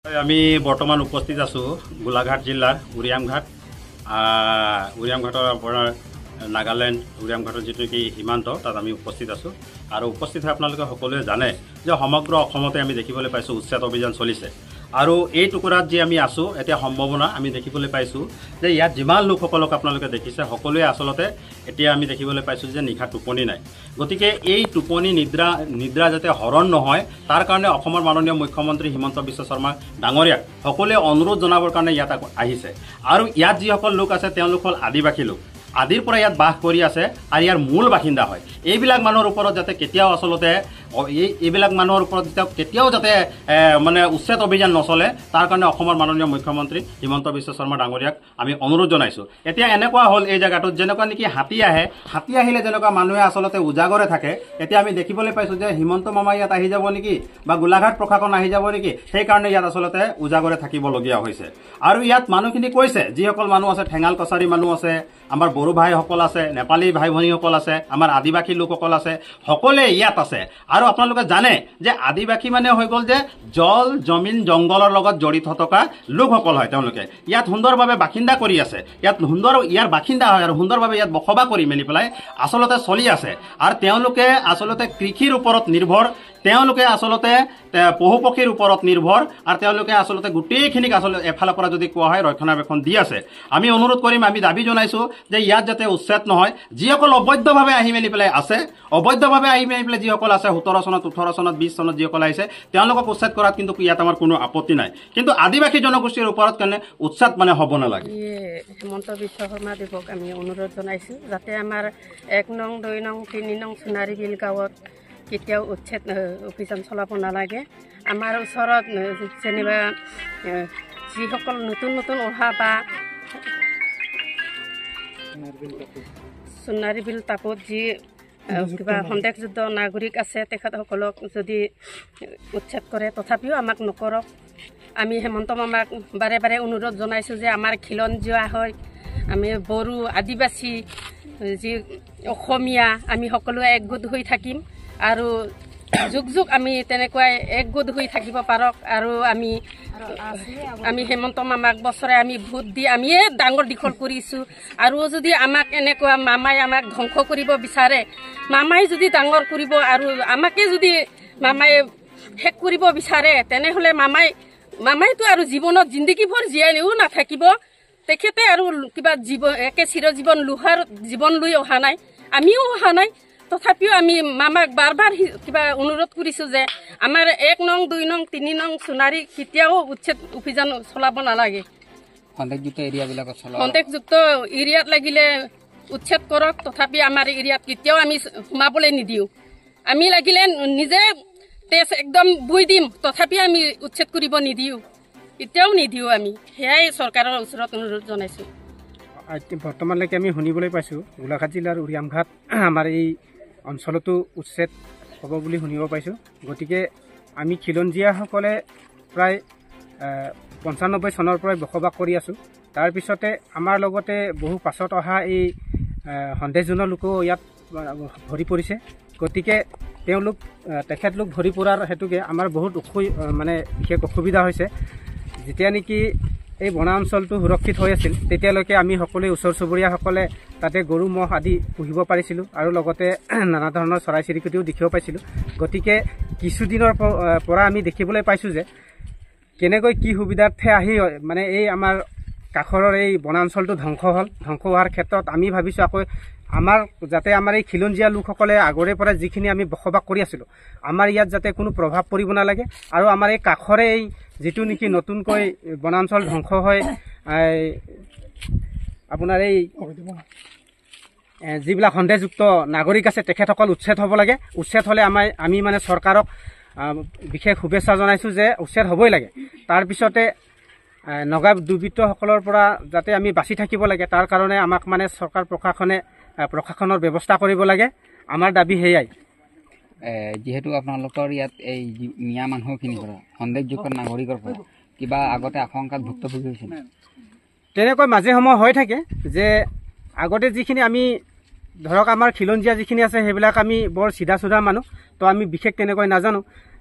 আমি বৰ্তমান উপস্থিত আছো গোলাঘাট জিলাৰ উৰিয়ামঘাটৰ পৰা নাগালেণ্ড উৰিয়ামঘাটৰ যিটো কি সীমান্ত তাত আমি উপস্থিত আছো আৰু উপস্থিত হৈ আপোনালোকে সকলোৱে জানে যে সমগ্ৰ অসমতে আমি দেখিবলৈ পাইছো উচ্ছেদ অভিযান চলিছে আৰু এই টুকুৰাত যে আমি আছো এতিয়া সম্ভাৱনা আমি দেখিবলৈ পাইছো যে ইয়াত যিমান লোকসকলক আপোনালোকে দেখিছে সকলোৱে আসলতে এতিয়া আমি দেখিবলৈ পাইছো যে নিশা টোপনি নাই গতিকে এই টোপনি নিদ্ৰা যাতে হৰণ নহয় তাৰ কাৰণে অসমৰ মাননীয় মুখ্যমন্ত্ৰী হিমন্ত বিশ্ব শৰ্মা ডাঙৰীয়াক সকলোৱে অনুৰোধ জনাবৰ কাৰণে ইয়াত আহিছে আৰু ইয়াত যিসকল লোক আছে তেওঁলোক হ'ল আদিবাসী লোক আদিৰ পৰা ইয়াত বাস কৰি আছে আৰু ইয়াৰ মূল বাসিন্দা হয় এইবিলাক মানুহৰ ওপৰত যাতে কেতিয়াও আসলতে এইবিলাক মানুহৰ ওপৰত কেতিয়াও যাতে মানে উচ্ছেদ অভিযান নচলে তাৰ কাৰণে অসমৰ মাননীয় মুখ্যমন্ত্ৰী হিমন্ত বিশ্ব শৰ্মা ডাঙৰীয়াক আমি অনুৰোধ জনাইছো এতিয়া এনেকুৱা হ'ল এই জায়গাটোত যেনেকুৱা নেকি হাতী আহিলে যেনেকুৱা মানুহে আসলতে উজাগৰে থাকে এতিয়া আমি দেখিবলৈ পাইছো যে হিমন্ত মামা ইয়াত আহি যাব নেকি বা গোলাঘাট প্ৰশাসন আহি যাব নেকি সেইকাৰণে ইয়াত আসলতে উজাগৰে থাকিবলগীয়া হৈছে আৰু ইয়াত মানুহখিনি কৈছে যিসকল মানুহ আছে ঠেঙাল কছাৰী মানুহ আছে আমাৰ বড়ো ভাইসকল আছে নেপালী ভাই ভনীসকল আছে আমাৰ আদিবাসী লোকসকল আছে সকলোৱে ইয়াত আছে আৰু আপোনালোকে জানে যে আদিবাসী মানে হৈ গ'ল যে জল জমিন জংগলৰ লগত জড়িত থকা লোকসকল হয় তেওঁলোকে ইয়াত সুন্দৰভাৱে বাসিন্দা কৰি আছে ইয়াৰ বাসিন্দা হয় আৰু সুন্দৰভাৱে ইয়াত বসবাস কৰি মেলি পেলাই আসলতে চলি আছে আৰু তেওঁলোকে আসলতে কৃষিৰ ওপৰত নিৰ্ভৰ তেওঁলোকে আসলতে পশুপক্ষীৰ ওপৰত নিৰ্ভৰ আৰু তেওঁলোকে আসলতে গোটেইখিনিক আসলতে এফালৰ পৰা যদি কোৱা হয় ৰক্ষণাবেক্ষণ দি আছে আমি অনুৰোধ কৰিম আমি দাবী জনাইছো যে ইয়াত যাতে উচ্ছেদ নহয় যিসকল অবৈধভাৱে আহি মেলি পেলাই আছে অবৈধভাৱে আহি মেলি পেলাই যিসকল আছে 17 চনত 18 চনত 20 চনত যিসকল আহিছে তেওঁলোকক উচ্ছেদ কৰাত কিন্তু ইয়াত আমাৰ কোনো আপত্তি নাই কিন্তু আদিবাসী জনগোষ্ঠীৰ ওপৰত কাৰণে উচ্ছেদ মানে হ'ব নালাগে হিমন্ত বিশ্ব শৰ্মা দেৱক আমি অনুৰোধ জনাইছো যাতে আমাৰ 1 নং 2 নং 3 নং সোণাৰী বিল গাঁৱত কেতিয়াও উচ্ছেদ অভিযান চলাব নালাগে আমাৰ ওচৰত যেনিবা যিসকল নতুন অহা বা সোণাৰী বিল টাপত যি কিবা সন্দেহযুক্ত নাগৰিক আছে তেখেতসকলক যদি উচ্ছেদ কৰে তথাপিও আমাক নকৰক আমি হেমন্ত মামাক বাৰে বাৰে অনুৰোধ জনাইছোঁ যে আমাৰ খিলঞ্জীয়া হয় আমি বড়ো আদিবাসী যি অসমীয়া আমি সকলোৱে একগোট হৈ থাকিম আৰু যুগ আমি তেনেকুৱাই একগোট হৈ থাকিব পাৰক আৰু আমি হেমন্ত মামাক বছৰে আমি ভোট দি আমিয়ে ডাঙৰ দীঘল কৰিছোঁ আৰু যদি আমাক এনেকুৱা মামাই আমাক ধ্বংস কৰিব বিচাৰে মামাই যদি ডাঙৰ কৰিব আৰু আমাকে যদি মামাই শেষ কৰিব বিচাৰে তেনেহ'লে মামাইতো আৰু জীৱনত জিন্দগীভৰ জীয়াইও নাথাকিব তেখেতে আৰু কিবা একে চিৰজীৱন লোহাৰ জীৱন লৈ অহা নাই আমিও অহা নাই তথাপিও আমি মামাক বাৰ কিবা অনুৰোধ কৰিছোঁ যে আমাৰ 1 নং 2 নং 3 নং সোণাৰী কেতিয়াও উচ্ছেদ অভিযান চলাব নালাগে সন্দেহযুক্ত এৰিয়াত লাগিলে উচ্ছেদ কৰক তথাপি আমাৰ এৰিয়াত কেতিয়াও আমি সোমাবলৈ নিদিওঁ আমি লাগিলে নিজে তেজ একদম বৈ দিম তথাপি আমি উচ্ছেদ কৰিব নিদিওঁ এতিয়াও নিদিওঁ আমি সেয়াই চৰকাৰৰ ওচৰত অনুৰোধ জনাইছোঁ বৰ্তমানলৈকে আমি শুনিবলৈ পাইছোঁ গোলাঘাট জিলাৰ উৰিয়ামঘাট আমাৰ এই অঞ্চলতো উচ্ছেদ হ'ব বুলি শুনিব পাইছোঁ গতিকে আমি খিলঞ্জীয়াসকলে প্ৰায় 95 চনৰ পৰাই বসবাস কৰি আছোঁ তাৰপিছতে আমাৰ লগতে বহু পাছত অহা এই সন্দেহজনক লোকো ইয়াত ভৰি পৰিছে গতিকে তেখেতলোক ভৰি পৰাৰ হেতুকে আমাৰ বহুত বিশেষ অসুবিধা হৈছে যেতিয়া নেকি এই বনাঞ্চলটো সুৰক্ষিত হৈ আছিল তেতিয়ালৈকে আমি সকলোৱে ওচৰ চুবুৰীয়াসকলে তাতে গৰু ম'হ আদি পুহিব পাৰিছিলোঁ আৰু লগতে নানা ধৰণৰ চৰাই চিৰিকটিও দেখিব পাইছিলোঁ গতিকে কিছুদিনৰ পৰা আমি দেখিবলৈ পাইছোঁ যে কেনেকৈ কি সুবিধাৰ্থে আহি মানে এই আমাৰ কাষৰৰ এই বনাঞ্চলটো ধ্বংস হোৱাৰ ক্ষেত্ৰত আমি ভাবিছোঁ আকৌ যাতে আমাৰ এই খিলঞ্জীয়া লোকসকলে আগৰে পৰা যিখিনি আমি বসবাস কৰি আছিলোঁ আমাৰ ইয়াত যাতে কোনো প্ৰভাৱ পৰিব নালাগে আৰু আমাৰ এই কাষৰে এই যিটো নেকি নতুনকৈ বনাঞ্চল ধ্বংস হয় আপোনাৰ এই যিবিলাক সন্দেহযুক্ত নাগৰিক আছে তেখেতসকল উচ্ছেদ হ'ব লাগে উচ্ছেদ হ'লে আমি মানে চৰকাৰক বিশেষ শুভেচ্ছা জনাইছোঁ যে উচ্ছেদ হ'বই লাগে তাৰপিছতে নগা দুৰ্বৃত্তসকলৰ পৰা যাতে আমি বাচি থাকিব লাগে তাৰ কাৰণে আমাক মানে চৰকাৰ প্ৰশাসনৰ ব্যৱস্থা কৰিব লাগে আমাৰ দাবী সেয়াই যিহেতু আপোনালোকৰ ইয়াত এই মিয়া মানুহখিনিৰ পৰা সন্দেহযুক্ত নাগৰিকৰ পৰা কিবা আগতে আশংকাত ভুক্তভোগী হৈছিল তেনেকৈ মাজে সময়ে হৈ থাকে যে আগতে যিখিনি আমি ধৰক আমাৰ খিলঞ্জীয়া যিখিনি আছে সেইবিলাক আমি বৰ চিধা মানুহ তো আমি বিশেষ তেনেকৈ নাজানো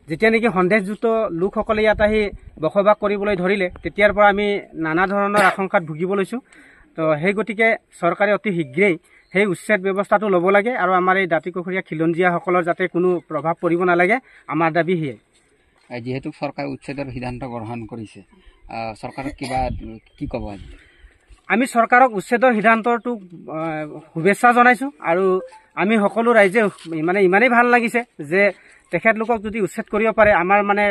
যেতিয়া নেকি সন্দেহযুক্ত লোকসকলে ইয়াত আহি বসবাস কৰিবলৈ ধৰিলে তেতিয়াৰ পৰা আমি নানা ধৰণৰ আশংকাত ভুগিব লৈছোঁ। তো সেই গতিকে চৰকাৰে অতি শীঘ্ৰেই সেই উচ্ছেদ ব্যৱস্থাটো ল'ব লাগে আৰু আমাৰ এই দাঁতিকাষৰীয়া খিলঞ্জীয়াসকলৰ যাতে কোনো প্ৰভাৱ পৰিব নালাগে, আমাৰ দাবী সেয়াই। যিহেতু চৰকাৰে উচ্ছেদৰ সিদ্ধান্ত গ্ৰহণ কৰিছে, চৰকাৰক কিবা কি ক'ব আজি? আমি চৰকাৰক উচ্ছেদৰ সিদ্ধান্তটো শুভেচ্ছা জনাইছোঁ আৰু আমি সকলো ৰাইজে মানে ইমানেই ভাল লাগিছে যে তেখেতলোকক যদি উচ্ছেদ কৰিব পাৰে, আমাৰ মানে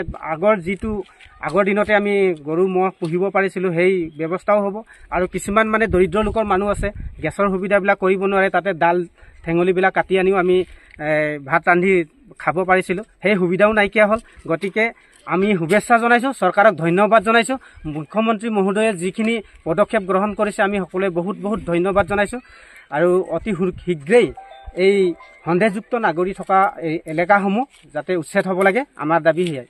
আগৰ দিনতে আমি গৰু ম'হ পুহিব পাৰিছিলোঁ সেই ব্যৱস্থাও হ'ব। আৰু কিছুমান মানে দৰিদ্ৰ লোকৰ মানুহ আছে, গেছৰ সুবিধাবিলাক কৰিব নোৱাৰে, তাতে ডাল ঠেঙলিবিলাক কাটি আনিও আমি ভাত ৰান্ধি খাব পাৰিছিলোঁ, সেই সুবিধাও নাইকিয়া হ'ল। গতিকে আমি শুভেচ্ছা জনাইছোঁ, চৰকাৰক ধন্যবাদ জনাইছোঁ। মুখ্যমন্ত্ৰী মহোদয়ে যিখিনি পদক্ষেপ গ্ৰহণ কৰিছে আমি সকলোৱে বহুত বহুত ধন্যবাদ জনাইছোঁ। আৰু অতি শীঘ্ৰেই এই সন্দেহযুক্ত নাগৰিক থকা এই এলেকাসমূহ যাতে উচ্ছেদ হ'ব লাগে, আমাৰ দাবী সেয়াই।